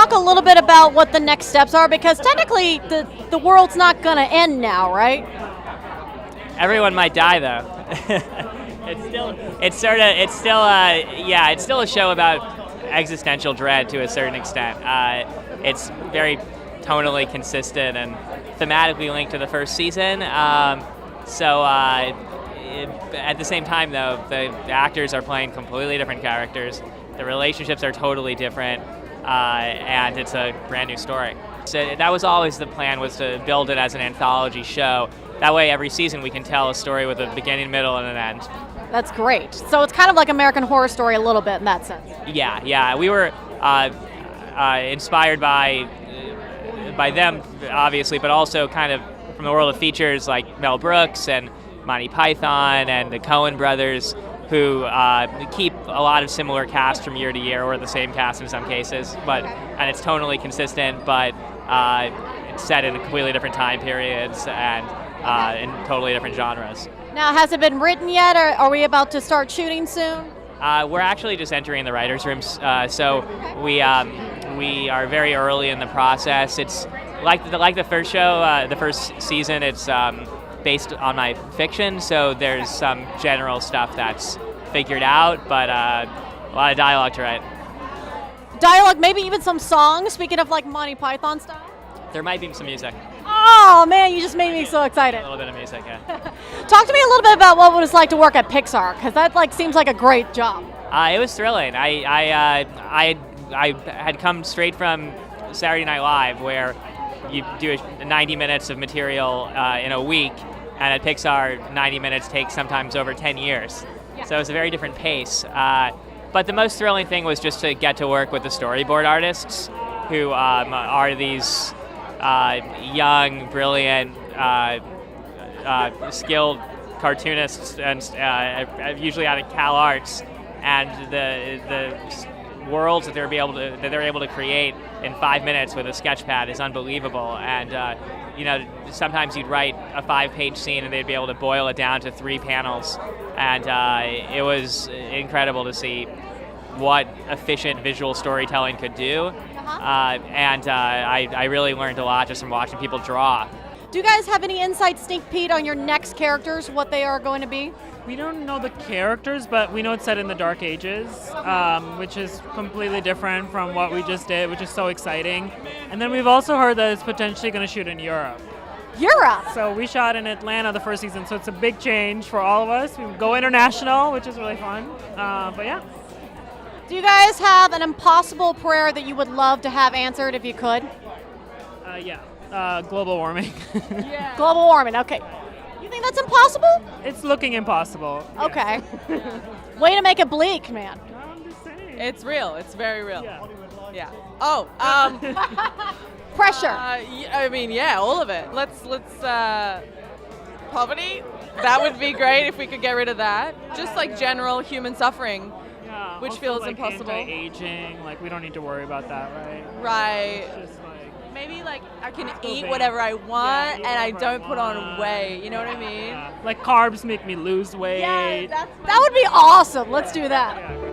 talk a little bit about what the next steps are? Because technically, the world's not going to end now, right? Everyone might die, though. It's still a show about existential dread to a certain extent. It's very tonally consistent and thematically linked to the first season. At the same time, though, the actors are playing completely different characters. The relationships are totally different, and it's a brand new story. So that was always the plan, was to build it as an anthology show. That way, every season we can tell a story with a beginning, middle, and an end. That's great. So it's kind of like American Horror Story a little bit in that sense. Yeah. We were inspired by them, obviously, but also kind of from the world of features like Mel Brooks and Monty Python and the Coen brothers, who keep a lot of similar cast from year to year, or the same cast in some cases. And it's tonally consistent, but it's set in completely different time periods and in totally different genres. Now, has it been written yet, or are we about to start shooting soon? We're actually just entering the writers' rooms, so we are very early in the process. It's like the first show, the first season. It's based on my fiction, so there's some general stuff that's figured out, but a lot of dialogue to write. Dialogue, maybe even some songs. Speaking of like Monty Python style. There might be some music. Oh man, you just made me so excited. A little bit of music, yeah. Talk to me a little bit about what it was like to work at Pixar, because that seems like a great job. It was thrilling. I had come straight from Saturday Night Live, where you do 90 minutes of material in a week, and at Pixar, 90 minutes takes sometimes over 10 years. Yeah. So it was a very different pace. But the most thrilling thing was just to get to work with the storyboard artists, who are these young, brilliant, skilled cartoonists, and usually out of Cal Arts, and the worlds that they're able to create in 5 minutes with a sketch pad is unbelievable. And sometimes you'd write a 5-page scene and they'd be able to boil it down to 3 panels, and it was incredible to see what efficient visual storytelling could do. I really learned a lot just from watching people draw. Do you guys have any inside sneak peek on your next characters, what they are going to be? We don't know the characters, but we know it's set in the Dark Ages, which is completely different from what we just did, which is so exciting. And then we've also heard that it's potentially going to shoot in Europe. Europe? So we shot in Atlanta the first season, so it's a big change for all of us. We go international, which is really fun. But yeah. Do you guys have an impossible prayer that you would love to have answered if you could? Yeah. Global warming. Yeah. Global warming, okay. You think that's impossible? It's looking impossible. Okay. Way to make it bleak, man. I'm just saying. It's real. It's very real. Yeah. Oh, Pressure. I mean, yeah, all of it. Let's poverty. That would be great if we could get rid of that. Just like general human suffering, Yeah. which Also, feels like impossible. Anti-aging, we don't need to worry about that, right? Right. It's just Maybe I can Still eat vain. whatever I want, eat and I whatever don't put on want. weight. You know what I mean? Yeah. Carbs make me lose weight. Yeah, That would be awesome. Let's do that. Yeah.